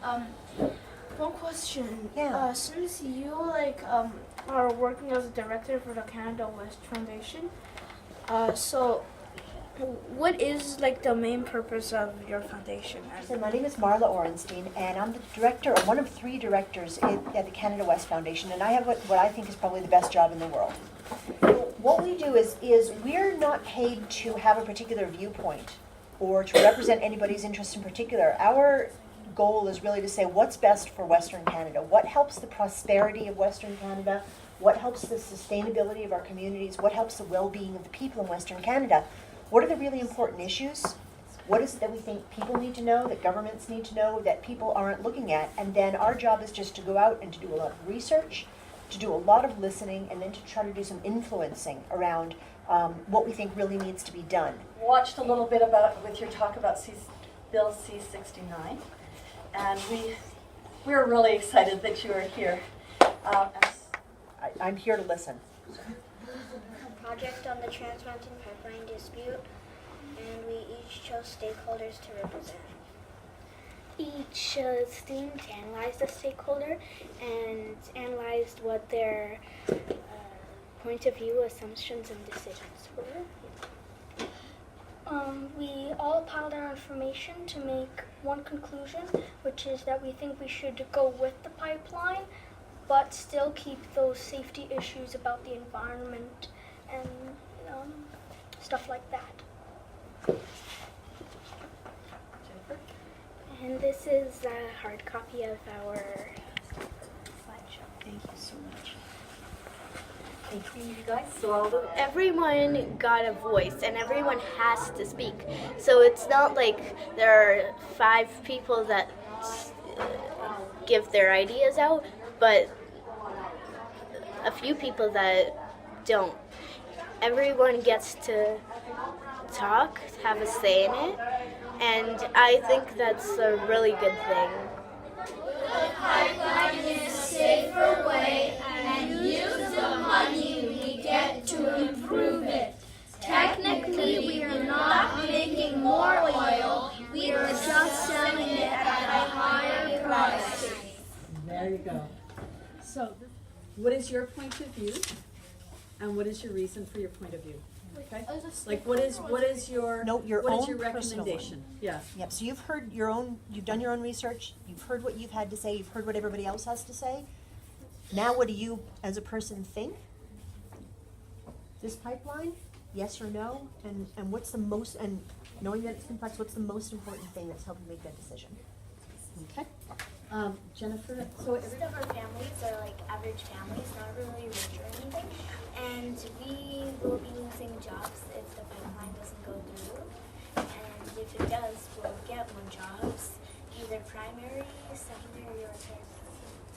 Um, One question. Yeah. Since you are working as a director for the Canada West Foundation, so what is like the main purpose of your foundation? So my name is Marla Orenstein, and I'm the director, one of 3 directors at the Canada West Foundation, and I have what I think is probably the best job in the world. What we do is we're not paid to have a particular viewpoint or to represent anybody's interest in particular. Our goal is really to say what's best for Western Canada, what helps the prosperity of Western Canada, what helps the sustainability of our communities, what helps the well-being of the people in Western Canada. What are the really important issues? What is it that we think people need to know, that governments need to know, that people aren't looking at? And then our job is just to go out and to do a lot of research, to do a lot of listening, and then to try to do some influencing around what we think really needs to be done. Watched a little bit with your talk about Bill C-69, and we're really excited that you are here. I'm here to listen. A project on the Trans Mountain Pipeline dispute, and we each chose stakeholders to represent. Each student analyzed the stakeholder and analyzed what their point of view, assumptions, and decisions were. We all piled our information to make one conclusion, which is that we think we should go with the pipeline, but still keep those safety issues about the environment and stuff like that. And this is a hard copy of our slideshow. Thank you so much. Thank you, guys. So Everyone got a voice and everyone has to speak. So it's not like there are 5 people that give their ideas out, but a few people that don't. Everyone gets to talk, have a say in it, and I think that's a really good thing. The pipeline is a safer way and use the money we get to improve it. Technically, we are not making more oil, we are just selling it at a higher price. There you go. So, what is your point of view, and what is your reason for your point of view? Okay. Like, what is your Your what own is your personal recommendation? one. Yeah. Yep. So you've done your own research. You've heard what you've had to say. You've heard what everybody else has to say. Now, what do you, as a person, think? This pipeline, yes or no? And what's the most? And knowing that it's complex, what's the most important thing that's helping make that decision? Okay. Jennifer. So Most of our families are like average families, not really rich or anything, and we will be losing jobs if the pipeline doesn't go through. And if it does, we'll get more jobs, either primary, secondary, or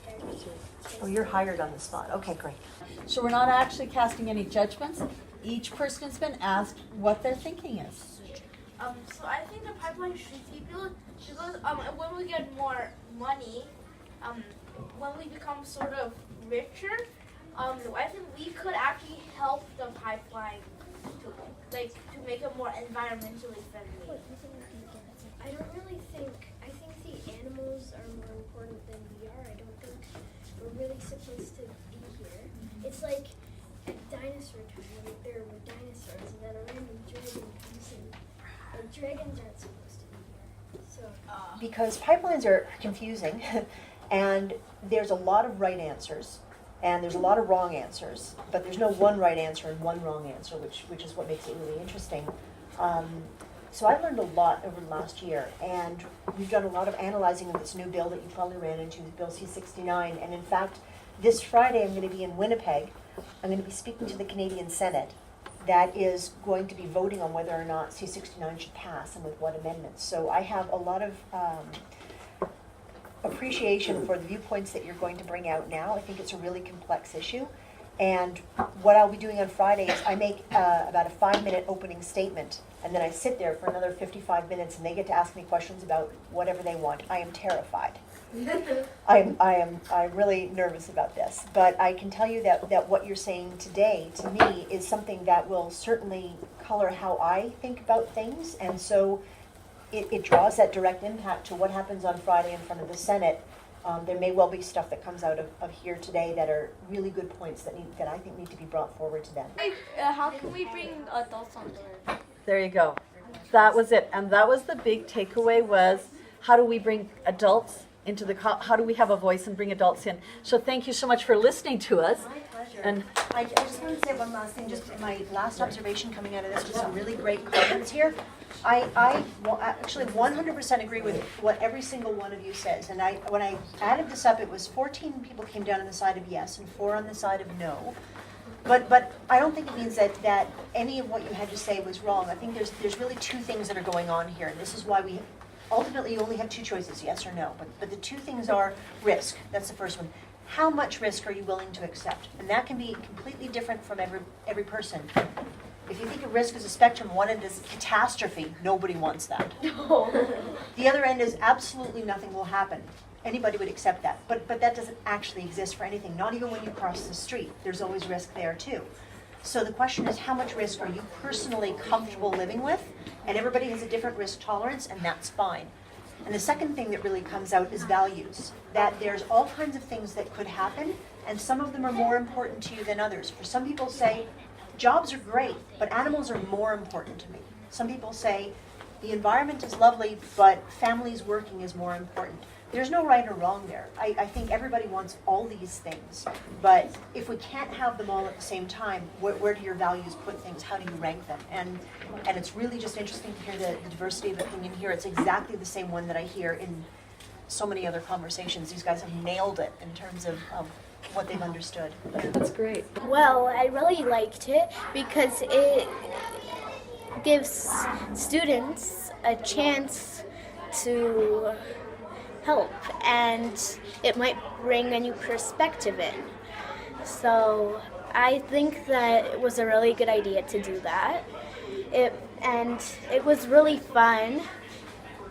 tertiary. Oh, you're hired on the spot. Okay, great. So we're not actually casting any judgments. Each person has been asked what their thinking is. So I think the pipeline should be built because when we get more money, when we become sort of richer, I think we could actually help the pipeline to make it more environmentally friendly. I don't really think, I think the animals are more important than we are. I don't think we're really supposed to be here. It's like at dinosaur time, when there were dinosaurs and then a random dragon comes in. Like dragons aren't supposed to be here. So Because pipelines are confusing, and there's a lot of right answers, and there's a lot of wrong answers, but there's no one right answer and one wrong answer, which is what makes it really interesting. So I learned a lot over the last year, and we've done a lot of analyzing of this new bill that you probably ran into, Bill C-69, and in fact, this Friday I'm going to be in Winnipeg. I'm going to be speaking to the Canadian Senate that is going to be voting on whether or not C-69 should pass and with what amendments. So I have a lot of appreciation for the viewpoints that you're going to bring out now. I think it's a really complex issue. And what I'll be doing on Friday is I make about a 5-minute opening statement, and then I sit there for another 55 minutes, and they get to ask me questions about whatever they want. I am terrified. I'm really nervous about this, but I can tell you that what you're saying today to me is something that will certainly color how I think about things, and so it draws that direct impact to what happens on Friday in front of the Senate. There may well be stuff that comes out of here today that are really good points that I think need to be brought forward to them. How can we bring adults on board? There you go. That was it. And that was the big takeaway was, how do we bring adults into the, how do we have a voice and bring adults in? So thank you so much for listening to us. My pleasure. And I just want to say one last thing, just my last observation coming out of this was some really great comments here. I actually 100% agree with what every single one of you says. And when I added this up, it was 14 people came down on the side of yes and 4 on the side of no. But I don't think it means that any of what you had to say was wrong. I think there's really 2 things that are going on here. And this is why we ultimately only have 2 choices, yes or no. But the 2 things are risk. That's the first one. How much risk are you willing to accept? And that can be completely different from every person. If you think of risk as a spectrum, one end is catastrophe. Nobody wants that. The other end is absolutely nothing will happen. Anybody would accept that. But that doesn't actually exist for anything, not even when you cross the street. There's always risk there too. So the question is, how much risk are you personally comfortable living with? And everybody has a different risk tolerance, and that's fine. And the second thing that really comes out is values. That there's all kinds of things that could happen, and some of them are more important to you than others. For some people say, jobs are great, but animals are more important to me. Some people say, the environment is lovely, but families working is more important. There's no right or wrong there. I think everybody wants all these things, but if we can't have them all at the same time, where do your values put things? How do you rank them? And it's really just interesting to hear the diversity of opinion here. It's exactly the same one that I hear in so many other conversations. These guys have nailed it in terms of what they've understood. that's great. Well, I really liked it because it gives students a chance to help, and it might bring a new perspective in. So I think that it was a really good idea to do that. And it was really fun.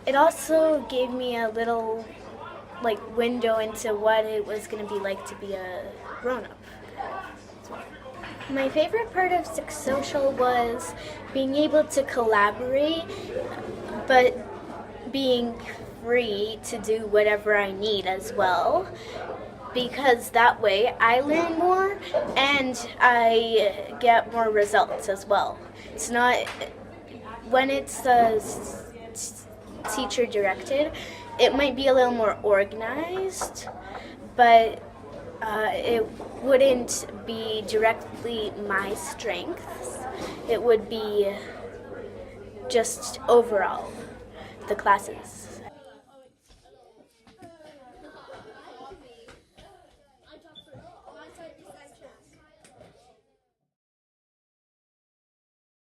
It also gave me a little window into what it was going to be like to be a grown-up. My favorite part of Six Social was being able to collaborate, but being free to do whatever I need as well, because that way I learn more and I get more results as well. It's not, when it's teacher directed, it might be a little more organized, but it wouldn't be directly my strengths. It would be just overall the classes.